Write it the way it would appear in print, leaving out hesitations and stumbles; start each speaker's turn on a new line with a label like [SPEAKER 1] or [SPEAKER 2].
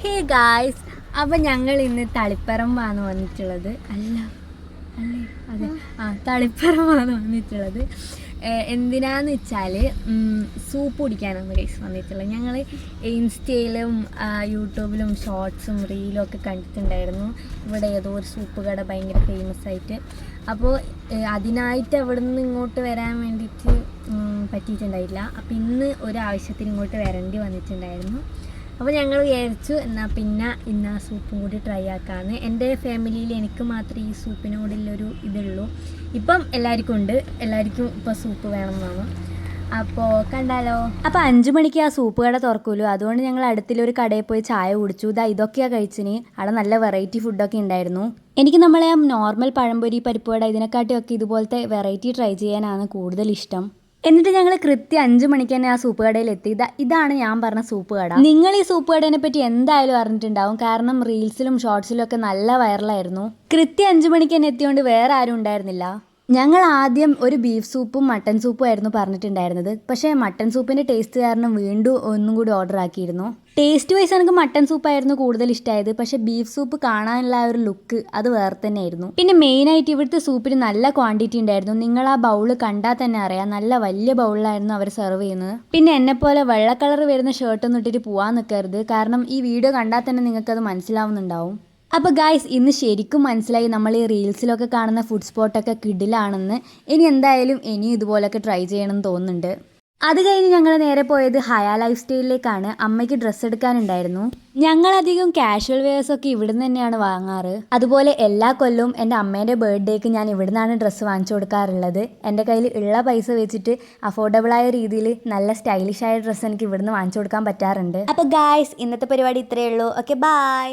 [SPEAKER 1] Hey guys, അപ്പം ഞങ്ങൾ ഇന്ന് തളിപ്പറമ്പാണ് വന്നിട്ടുള്ളത്. അല്ലേ അതെ, തളിപ്പറമ്പാണ് വന്നിട്ടുള്ളത്. എന്തിനാന്ന് വെച്ചാൽ സൂപ്പ് കുടിക്കാനാണ് ഗൈസ് വന്നിട്ടുള്ളത്. ഞങ്ങൾ ഇൻസ്റ്റയിലും യൂട്യൂബിലും ഷോർട്സും റീലും ഒക്കെ കണ്ടിട്ടുണ്ടായിരുന്നു. ഇവിടെ ഏതോ ഒരു സൂപ്പ് കട ഭയങ്കര ഫേമസ് ആയിട്ട്. അപ്പോൾ അതിനായിട്ട് അവിടെ നിന്ന് ഇങ്ങോട്ട് വരാൻ വേണ്ടിയിട്ട് പറ്റിയിട്ടുണ്ടായില്ല. അപ്പോൾ ഇന്ന് ഒരാവശ്യത്തിന് ഇങ്ങോട്ട് വരേണ്ടി വന്നിട്ടുണ്ടായിരുന്നു. അപ്പോൾ ഞങ്ങൾ വിചാരിച്ചു എന്നാൽ പിന്നെ ഇന്ന് ആ സൂപ്പും കൂടി ട്രൈ ആക്കാമെന്ന്. എൻ്റെ ഫാമിലിയിൽ എനിക്ക് മാത്രമേ ഈ സൂപ്പിനോടുള്ളൊരു ഇതുള്ളൂ. ഇപ്പം എല്ലാവർക്കും ഉണ്ട്, എല്ലാവർക്കും ഇപ്പോൾ സൂപ്പ് വേണമെന്നാണ്. അപ്പോൾ കണ്ടാലോ. അപ്പോൾ 5 മണിക്ക് ആ സൂപ്പ് കട തുറക്കുമല്ലോ, അതുകൊണ്ട് ഞങ്ങൾ അടുത്തുള്ളൊരു കടയിൽ പോയി ചായ കുടിച്ചു. ഇതൊക്കെയാണ് കഴിച്ചിന്. അവിടെ നല്ല വെറൈറ്റി ഫുഡൊക്കെ ഉണ്ടായിരുന്നു. എനിക്ക് നമ്മളെ നോർമൽ പഴംപൊരി പരിപ്പുവട ഇതിനെക്കാട്ടിയൊക്കെ ഇതുപോലത്തെ വെറൈറ്റി ട്രൈ ചെയ്യാനാണ് കൂടുതൽ ഇഷ്ടം. എന്നിട്ട് ഞങ്ങൾ കൃത്യം 5 മണിക്ക് തന്നെ ആ സൂപ്പ് കടയിൽ എത്തി. ഇതാണ് ഞാൻ പറഞ്ഞ സൂപ്പ് കട. നിങ്ങൾ ഈ സൂപ്പ് കടേനെ പറ്റി എന്തായാലും അറിഞ്ഞിട്ടുണ്ടാവും, കാരണം റീൽസിലും ഷോർട്സിലും ഒക്കെ നല്ല വൈറലായിരുന്നു. കൃത്യം 5 മണിക്ക് തന്നെ എത്തിയോണ്ട് വേറെ ആരും ഉണ്ടായിരുന്നില്ല. ഞങ്ങൾ ആദ്യം ഒരു ബീഫ് സൂപ്പും മട്ടൻ സൂപ്പും ആയിരുന്നു പറഞ്ഞിട്ടുണ്ടായിരുന്നത്. പക്ഷേ മട്ടൻ സൂപ്പിൻ്റെ ടേസ്റ്റ് കാരണം വീണ്ടും ഒന്നും കൂടി ഓർഡർ ആക്കിയിരുന്നു. ടേസ്റ്റ് വൈസ് എനിക്ക് മട്ടൻ സൂപ്പായിരുന്നു കൂടുതൽ ഇഷ്ടമായത്. പക്ഷേ ബീഫ് സൂപ്പ് കാണാനുള്ള ഒരു ലുക്ക് അത് വേറെ തന്നെയായിരുന്നു. പിന്നെ മെയിനായിട്ട് ഇവിടുത്തെ സൂപ്പിന് നല്ല ക്വാണ്ടിറ്റി ഉണ്ടായിരുന്നു. നിങ്ങൾ ആ ബൗള് കണ്ടാൽ തന്നെ അറിയാം, നല്ല വലിയ ബൗളിലായിരുന്നു അവർ സെർവ് ചെയ്യുന്നത്. പിന്നെ എന്നെപ്പോലെ വെള്ള കളർ വരുന്ന ഷർട്ടൊന്നും ഇട്ടിട്ട് പോകാൻ നിൽക്കരുത്, കാരണം ഈ വീഡിയോ കണ്ടാൽ തന്നെ നിങ്ങൾക്കത് മനസ്സിലാവുന്നുണ്ടാവും. അപ്പോൾ ഗായ്സ്, ഇന്ന് ശരിക്കും മനസ്സിലായി നമ്മൾ ഈ റീൽസിലൊക്കെ കാണുന്ന ഫുഡ് സ്പോട്ടൊക്കെ കിടിലാണെന്ന്. ഇനി എന്തായാലും ഇനിയും ഇതുപോലൊക്കെ ട്രൈ ചെയ്യണമെന്ന് തോന്നുന്നുണ്ട്. അത് കഴിഞ്ഞ് ഞങ്ങൾ നേരെ പോയത് ഹയാ ലൈഫ് സ്റ്റൈലിലേക്കാണ്. അമ്മയ്ക്ക് ഡ്രസ്സ് എടുക്കാനുണ്ടായിരുന്നു. ഞങ്ങളധികം കാഷ്വൽ വെയേഴ്സൊക്കെ ഇവിടുന്ന് തന്നെയാണ് വാങ്ങാറ്. അതുപോലെ എല്ലാ കൊല്ലവും എൻ്റെ അമ്മേൻ്റെ ബർത്ത്ഡേക്ക് ഞാൻ ഇവിടുന്നാണ് ഡ്രസ്സ് വാങ്ങിച്ചു കൊടുക്കാറുള്ളത്. എൻ്റെ കയ്യിൽ ഉള്ള പൈസ വെച്ചിട്ട് അഫോർഡബിളായ രീതിയിൽ നല്ല സ്റ്റൈലിഷായ ഡ്രസ്സ് എനിക്ക് ഇവിടുന്ന് വാങ്ങിച്ചു കൊടുക്കാൻ പറ്റാറുണ്ട്. അപ്പോൾ ഗായ്സ്, ഇന്നത്തെ പരിപാടി ഇത്രയേ ഉള്ളൂ. Okay, by.